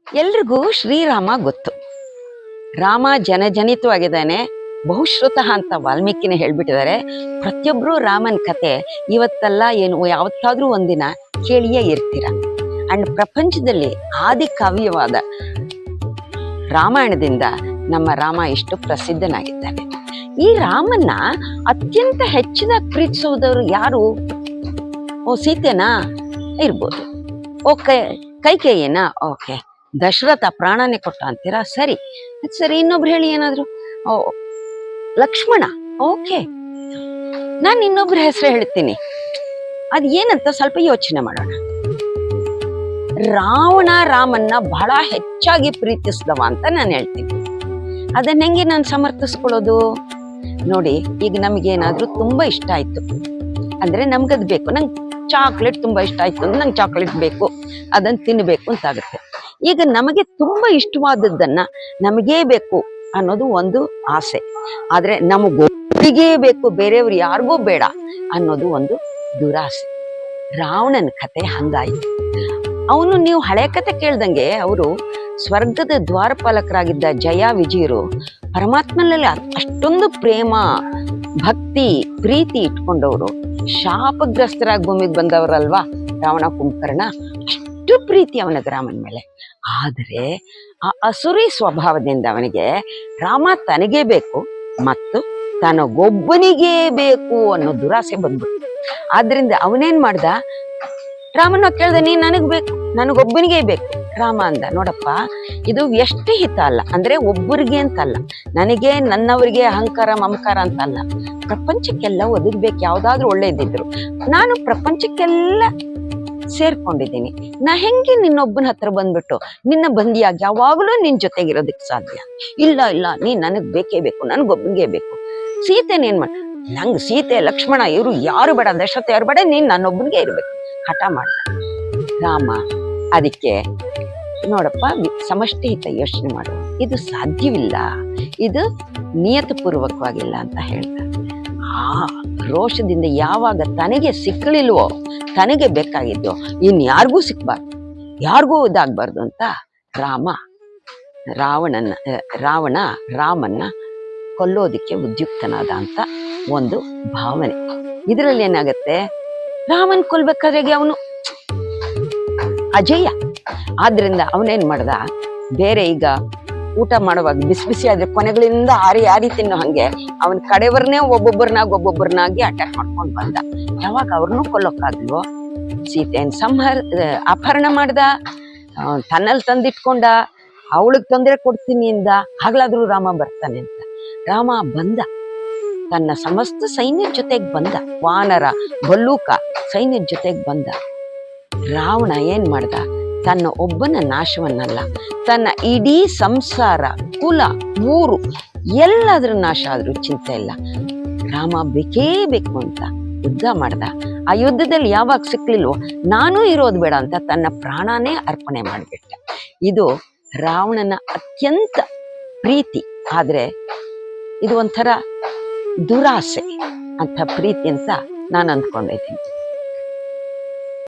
ಎಲ್ರಿಗೂ ಶ್ರೀರಾಮ ಗೊತ್ತು. ರಾಮ ಜನಜನಿತವಾಗಿದ್ದಾನೆ, ಬಹುಶ್ರುತಃ ಅಂತ ವಾಲ್ಮೀಕಿನೇ ಹೇಳ್ಬಿಟ್ಟಿದ್ದಾರೆ. ಪ್ರತಿಯೊಬ್ರು ರಾಮನ್ ಕತೆ ಇವತ್ತಲ್ಲ ಏನು ಯಾವತ್ತಾದ್ರೂ ಒಂದಿನ ಕೇಳಿಯೇ ಇರ್ತೀರ. ಅಂಡ್ ಪ್ರಪಂಚದಲ್ಲಿ ಆದಿ ಕಾವ್ಯವಾದ ರಾಮಾಯಣದಿಂದ ನಮ್ಮ ರಾಮ ಇಷ್ಟು ಪ್ರಸಿದ್ಧನಾಗಿದ್ದಾನೆ. ಈ ರಾಮನ್ನ ಅತ್ಯಂತ ಹೆಚ್ಚಿನಾಗಿ ಪ್ರೀತಿಸೋದವರು ಯಾರು? ಸೀತೆನಾ ಇರ್ಬೋದು, ಓಕೆ ಕೈಕೇಯಿನಾ, ಓಕೆ ದಶರಥ ಪ್ರಾಣನೇ ಕೊಟ್ಟ ಅಂತೀರಾ, ಸರಿ ಸರಿ. ಇನ್ನೊಬ್ರು ಹೇಳಿ ಏನಾದ್ರು, ಲಕ್ಷ್ಮಣ, ಓಕೆ. ನಾನು ಇನ್ನೊಬ್ರ ಹೆಸರು ಹೇಳ್ತೀನಿ, ಅದ್ ಏನಂತ ಸ್ವಲ್ಪ ಯೋಚನೆ ಮಾಡೋಣ. ರಾವಣ ರಾಮನ್ನ ಬಹಳ ಹೆಚ್ಚಾಗಿ ಪ್ರೀತಿಸಿದವ ಅಂತ ನಾನು ಹೇಳ್ತೀನಿ. ಅದನ್ನ ಹೆಂಗೆ ನಾನು ಸಮರ್ಥಿಸ್ಕೊಳ್ಳೋದು? ನೋಡಿ, ಈಗ ನಮ್ಗೇನಾದ್ರೂ ತುಂಬಾ ಇಷ್ಟ ಆಯ್ತು ಅಂದ್ರೆ ನಮ್ಗದ್ ಬೇಕು. ನಂಗೆ ಚಾಕ್ಲೇಟ್ ತುಂಬಾ ಇಷ್ಟ ಆಯ್ತು ಅಂದ್ರೆ ನಂಗೆ ಚಾಕ್ಲೇಟ್ ಬೇಕು, ಅದನ್ನ ತಿನ್ಬೇಕು ಅಂತ ಆಗುತ್ತೆ. ಈಗ ನಮಗೆ ತುಂಬಾ ಇಷ್ಟವಾದದ್ದನ್ನ ನಮಗೇ ಬೇಕು ಅನ್ನೋದು ಒಂದು ಆಸೆ. ಆದ್ರೆ ನಮಗೊಬ್ಬರಿಗೇ ಬೇಕು, ಬೇರೆಯವ್ರು ಯಾರಿಗೂ ಬೇಡ ಅನ್ನೋದು ಒಂದು ದುರಾಸೆ. ರಾವಣನ ಕತೆ ಹಂಗಾಯ್ತು. ಅವನು, ನೀವು ಹಳೆ ಕತೆ ಕೇಳ್ದಂಗೆ, ಅವರು ಸ್ವರ್ಗದ ದ್ವಾರಪಾಲಕರಾಗಿದ್ದ ಜಯ ವಿಜಯರು ಪರಮಾತ್ಮನಲ್ಲಿ ಅಷ್ಟೊಂದು ಪ್ರೇಮ, ಭಕ್ತಿ, ಪ್ರೀತಿ ಇಟ್ಕೊಂಡವರು ಶಾಪಗ್ರಸ್ತರಾಗಿ ಭೂಮಿಗೆ ಬಂದವರಲ್ವಾ ರಾವಣ ಕುಂಭಕರ್ಣ. ಅಷ್ಟು ಪ್ರೀತಿ ಅವನಿಗೆ ರಾಮನ ಮೇಲೆ. ಆದರೆ ಆ ಅಸುರಿ ಸ್ವಭಾವದಿಂದ ಅವನಿಗೆ ರಾಮ ತನಗೇ ಬೇಕು ಮತ್ತು ತನಗೊಬ್ಬನಿಗೇ ಬೇಕು ಅನ್ನೋ ದುರಾಸೆ ಬಂದ್ಬಿಟ್ಟು, ಆದ್ರಿಂದ ಅವನೇನ್ ಮಾಡ್ದ, ರಾಮನ ಕೇಳ್ದ, ನೀನ್ ನನಗ್ ಬೇಕು, ನನಗೊಬ್ಬನಿಗೇ ಬೇಕು. ರಾಮ ಅಂದ, ನೋಡಪ್ಪ, ಇದು ವ್ಯಷ್ಟಿ ಹಿತ ಅಲ್ಲ, ಅಂದ್ರೆ ಒಬ್ಬರಿಗೆ ಅಂತಲ್ಲ, ನನಗೆ ನನ್ನವರಿಗೆ ಅಹಂಕಾರ ಮಮಕಾರ ಅಂತ ಅಲ್ಲ, ಪ್ರಪಂಚಕ್ಕೆಲ್ಲ ಒದಗ್ಬೇಕು. ಯಾವ್ದಾದ್ರು ಒಳ್ಳೇದಿದ್ರು ನಾನು ಪ್ರಪಂಚಕ್ಕೆಲ್ಲ ಸೇರ್ಕೊಂಡಿದ್ದೀನಿ. ನಾ ಹೆಂಗೆ ನಿನ್ನೊಬ್ಬನ ಹತ್ರ ಬಂದ್ಬಿಟ್ಟು ನಿನ್ನ ಬಂದಿಯಾಗಿ ಯಾವಾಗಲೂ ನಿನ್ ಜೊತೆಗಿರೋದಕ್ಕೆ ಸಾಧ್ಯ ಇಲ್ಲ. ಇಲ್ಲ, ನೀನ್ ನನಗ್ ಬೇಕೇ ಬೇಕು, ನನ್ಗೊಬ್ಬನಿಗೆ ಬೇಕು. ಸೀತೆನೇನ್ ಮಾಡ, ನಂಗ್ ಸೀತೆ ಲಕ್ಷ್ಮಣ ಇವರು ಯಾರು ಬೇಡ, ದಶರಥ ಯಾರು ಬೇಡ, ನೀನ್ ನನ್ನೊಬ್ಬನಿಗೆ ಇರ್ಬೇಕು ಹಠ ಮಾಡ್ದ ರಾಮ. ಅದಕ್ಕೆ ನೋಡಪ್ಪ, ಸಮಷ್ಟಿ ಹಿತ ಯೋಚನೆ ಮಾಡುವ, ಇದು ಸಾಧ್ಯವಿಲ್ಲ, ಇದು ನಿಯತಪೂರ್ವಕವಾಗಿಲ್ಲ ಅಂತ ಹೇಳ್ತಾರೆ. ಆ ರೋಷದಿಂದ ಯಾವಾಗ ತನಗೆ ಸಿಕ್ಕಲಿಲ್ವೋ, ತನಗೆ ಬೇಕಾಗಿದ್ದು ಇನ್ಯಾರಿಗೂ ಸಿಕ್ಬಾರ್ದು, ಯಾರಿಗೂ ಇದಾಗಬಾರ್ದು ಅಂತ ರಾವಣ ರಾಮನ್ನ ಕೊಲ್ಲೋದಿಕ್ಕೆ ಉದ್ಯುಕ್ತನಾದ ಅಂತ ಒಂದು ಭಾವನೆ. ಇದರಲ್ಲಿ ಏನಾಗತ್ತೆ, ರಾಮನ್ ಕೊಲ್ಬೇಕಾದ್ರೆ ಅವನು ಅಜೇಯ. ಆದ್ರಿಂದ ಅವನೇನ್ ಮಾಡ್ದ, ಬೇರೆ ಈಗ ಊಟ ಮಾಡುವಾಗ ಬಿಸಿ ಬಿಸಿ ಆದ್ರೆ ಕೊನೆಗಳಿಂದ ಆರಿ ತಿನ್ನೋ ಹಂಗೆ ಅವನ್ ಕಡೆಯವ್ರನ್ನೇ ಒಬ್ಬೊಬ್ಬರನ್ನಾಗಿ ಅಟ್ಯಾಕ್ ಮಾಡ್ಕೊಂಡ್ ಬಂದ. ಯಾವಾಗ ಅವ್ರನ್ನೂ ಕೊಲ್ಲೋಕ್ಕಾಗ್ಲ್ವೋ, ಸೀತೆಯನ್ ಅಪಹರಣ ಮಾಡ್ದ, ತನ್ನಲ್ಲಿ ತಂದಿಟ್ಕೊಂಡ, ಅವಳಿಗೆ ತೊಂದರೆ ಕೊಡ್ತೀನಿ ಇಂದ. ಆಗ್ಲಾದ್ರೂ ರಾಮ ಬರ್ತಾನೆ ಅಂತ ರಾಮ ಬಂದ, ತನ್ನ ಸಮಸ್ತ ಸೈನ್ಯದ ಜೊತೆಗೆ ಬಂದ, ವಾನರ ಭಲ್ಲೂಕ ಸೈನ್ಯದ ಜೊತೆಗೆ ಬಂದ. ರಾವಣ ಏನ್ ಮಾಡ್ದ, ತನ್ನ ಒಬ್ಬನ ನಾಶವನ್ನಲ್ಲ, ತನ್ನ ಇಡೀ ಸಂಸಾರ, ಕುಲ, ಊರು ಎಲ್ಲಾದ್ರೂ ನಾಶ ಆದ್ರೂ ಚಿಂತೆ ಇಲ್ಲ, ರಾಮ ಬೇಕೇ ಬೇಕು ಅಂತ ಯುದ್ಧ ಮಾಡ್ದ. ಆ ಯುದ್ಧದಲ್ಲಿ ಯಾವಾಗ ಸಿಕ್ಲಿಲ್ವೋ, ನಾನೂ ಇರೋದು ಬೇಡ ಅಂತ ತನ್ನ ಪ್ರಾಣನೇ ಅರ್ಪಣೆ ಮಾಡಿಬಿಟ್ಟ. ಇದು ರಾವಣನ ಅತ್ಯಂತ ಪ್ರೀತಿ. ಆದ್ರೆ ಇದು ಒಂಥರ ದುರಾಸೆ ಅಂತ ಪ್ರೀತಿ ಅಂತ ನಾನು ಅಂದ್ಕೊಂಡಿದ್ದೀನಿ.